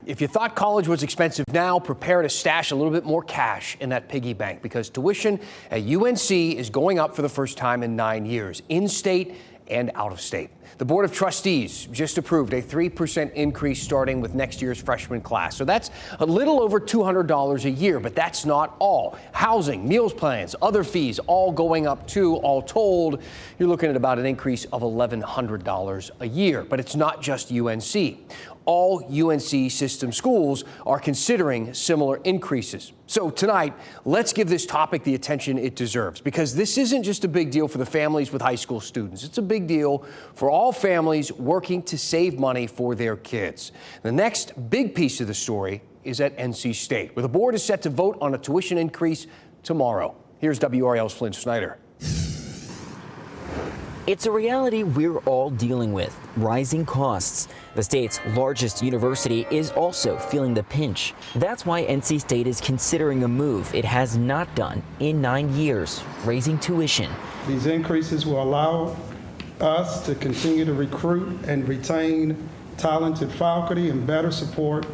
If you thought college was expensive now, prepare to stash a little bit more cash in that piggy bank because tuition at UNC is going up for the first time in 9 years, in-state and out of state. The Board of Trustees just approved a 3% increase starting with next year's freshman class. So that's a little over $200 a year, but that's not all. Housing, meals plans, other fees all going up too. All told, you're looking at about an increase of $1,100 a year. But it's not just UNC. All UNC system schools are considering similar increases. So tonight, let's give this topic the attention it deserves, because this isn't just a big deal for the families with high school students. It's a big deal for all families working to save money for their kids. The next big piece of the story is at NC State, where the board is set to vote on a tuition increase tomorrow. Here's WRAL's Flynn Snyder. It's a reality we're all dealing with, rising costs. The state's largest university is also feeling the pinch. That's why NC State is considering a move it has not done in 9 years, raising tuition. These increases will allow us to continue to recruit and retain talented faculty and better support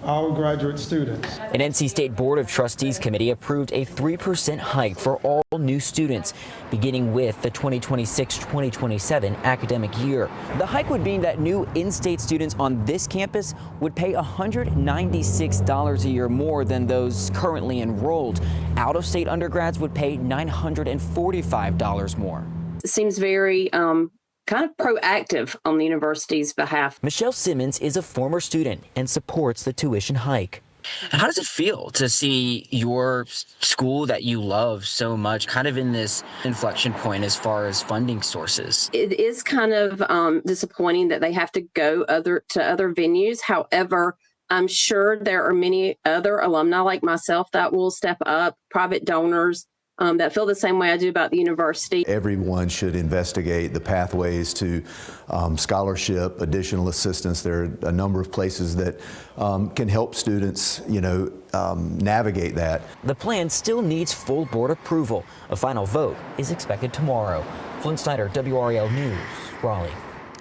our graduate students. An NC State Board of Trustees committee approved a 3% hike for all new students, beginning with the 2026-2027 academic year. The hike would mean that new in-state students on this campus would pay $196 a year more than those currently enrolled. Out-of-state undergrads would pay $945 more. It seems very kind of proactive on the university's behalf. Michelle Simmons is a former student and supports the tuition hike. How does it feel to see your school that you love so much kind of in this inflection point as far as funding sources? It is kind of disappointing that they have to go to other venues. However, I'm sure there are many other alumni like myself that will step up, private donors, that feel the same way I do about the university. Everyone should investigate the pathways to scholarship, additional assistance. There are a number of places that can help students, navigate that. The plan still needs full board approval. A final vote is expected tomorrow. Flynn Snyder, WRAL News, Raleigh.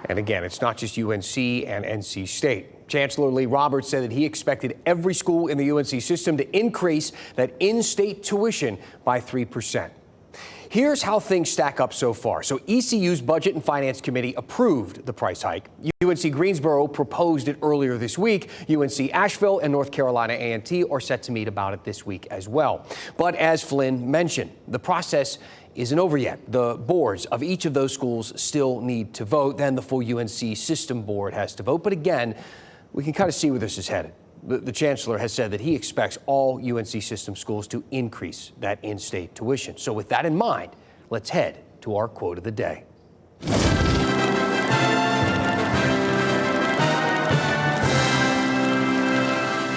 And again, it's not just UNC and NC State. Chancellor Lee Roberts said that he expected every school in the UNC system to increase that in-state tuition by 3%. Here's how things stack up so far. So ECU's Budget and Finance Committee approved the price hike. UNC Greensboro proposed it earlier this week. UNC Asheville and North Carolina A&T are set to meet about it this week as well. But as Flynn mentioned, the process isn't over yet. The boards of each of those schools still need to vote. Then the full UNC system board has to vote. But again, we can kind of see where this is headed. The chancellor has said that he expects all UNC system schools to increase that in-state tuition. So with that in mind, let's head to our quote of the day.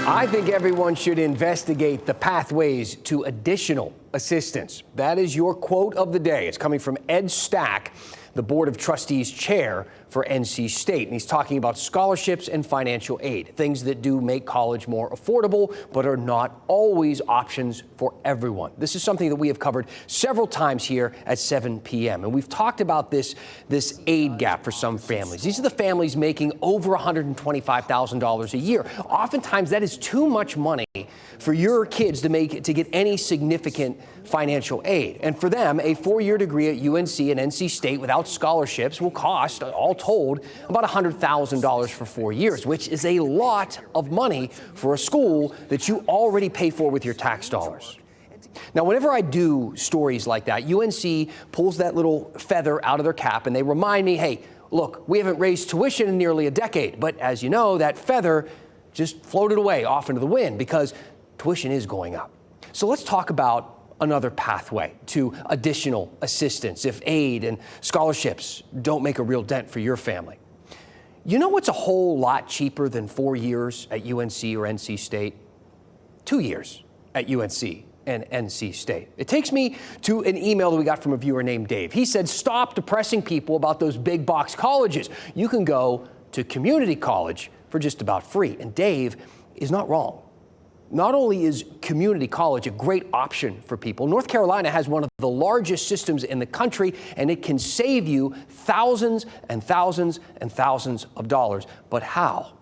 I think everyone should investigate the pathways to additional assistance. That is your quote of the day. It's coming from Ed Stack, the Board of Trustees chair for NC State. And he's talking about scholarships and financial aid, things that do make college more affordable, but are not always options for everyone. This is something that we have covered several times here at 7 p.m. And we've talked about this aid gap for some families. These are the families making over $125,000 a year. Oftentimes that is too much money for your kids to get any significant financial aid. And for them, a 4-year degree at UNC and NC State without scholarships will cost, all told, about $100,000 for 4 years, which is a lot of money for a school that you already pay for with your tax dollars. Now, whenever I do stories like that, UNC pulls that little feather out of their cap and they remind me, hey, look, we haven't raised tuition in nearly a decade. But as you know, that feather just floated away off into the wind because tuition is going up. So let's talk about another pathway to additional assistance if aid and scholarships don't make a real dent for your family. You know what's a whole lot cheaper than 4 years at UNC or NC State? 2 years at UNC and NC State. It takes me to an email that we got from a viewer named Dave. He said, stop depressing people about those big box colleges. You can go to community college for just about free. And Dave is not wrong. Not only is community college a great option for people, North Carolina has one of the largest systems in the country, and it can save you thousands and thousands and thousands of dollars. But how?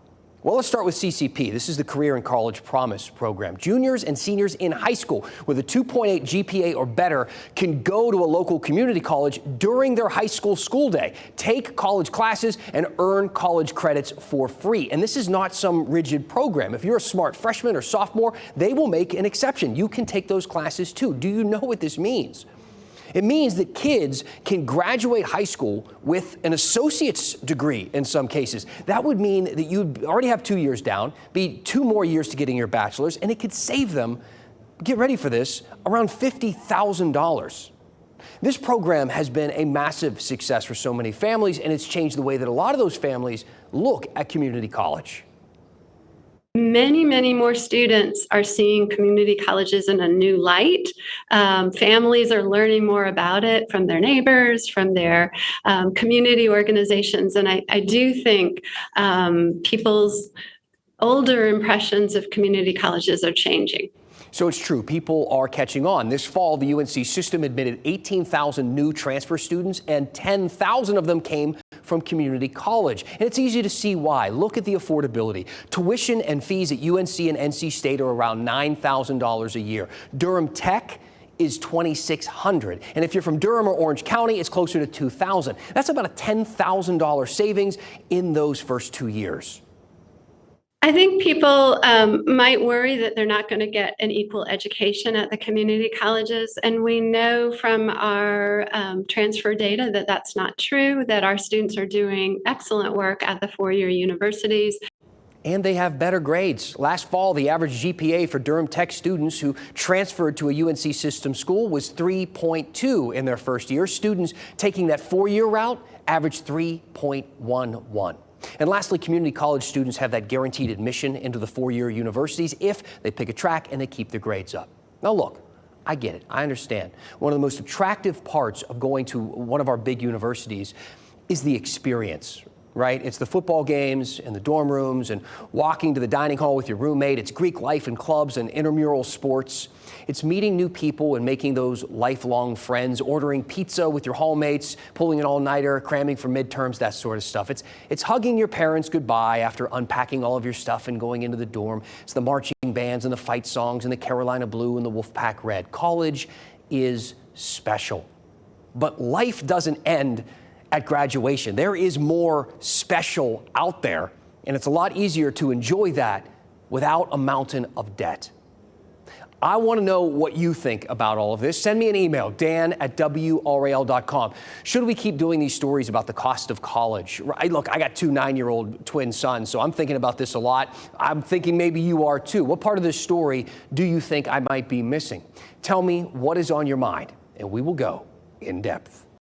Well, let's start with CCP. This is the Career and College Promise program. Juniors and seniors in high school with a 2.8 GPA or better can go to a local community college during their high school day, take college classes, and earn college credits for free. And this is not some rigid program. If you're a smart freshman or sophomore, they will make an exception. You can take those classes too. Do you know what this means? It means that kids can graduate high school with an associate's degree in some cases. That would mean that you'd already have 2 years down, be 2 more years to getting your bachelor's, and it could save them, get ready for this, around $50,000. This program has been a massive success for so many families, and it's changed the way that a lot of those families look at community college. Many, many more students are seeing community colleges in a new light. Families are learning more about it from their neighbors, from their community organizations. And I do think people's older impressions of community colleges are changing. So it's true, people are catching on. This fall, the UNC system admitted 18,000 new transfer students, and 10,000 of them came from community college. And it's easy to see why. Look at the affordability. Tuition and fees at UNC and NC State are around $9,000 a year. Durham Tech is $2,600. And if you're from Durham or Orange County, it's closer to $2,000. That's about a $10,000 savings in those first 2 years. I think people might worry that they're not going to get an equal education at the community colleges. And we know from our transfer data that that's not true, that our students are doing excellent work at the four-year universities. And they have better grades. Last fall, the average GPA for Durham Tech students who transferred to a UNC system school was 3.2 in their first year. Students taking that four-year route averaged 3.11. And lastly, community college students have that guaranteed admission into the four-year universities if they pick a track and they keep their grades up. Now look, I get it, I understand. One of the most attractive parts of going to one of our big universities is the experience, right? It's the football games and the dorm rooms and walking to the dining hall with your roommate. It's Greek life and clubs and intramural sports. It's meeting new people and making those lifelong friends, ordering pizza with your hallmates, pulling an all-nighter, cramming for midterms, that sort of stuff. It's hugging your parents goodbye after unpacking all of your stuff and going into the dorm. It's the marching bands and the fight songs and the Carolina Blue and the Wolfpack Red. College is special. But life doesn't end at graduation. There is more special out there, and it's a lot easier to enjoy that without a mountain of debt. I want to know what you think about all of this. Send me an email, dan@WRAL.com. Should we keep doing these stories about the cost of college? Look, I got 2 9-year-old twin sons, so I'm thinking about this a lot. I'm thinking maybe you are too. What part of this story do you think I might be missing? Tell me what is on your mind, and we will go in depth.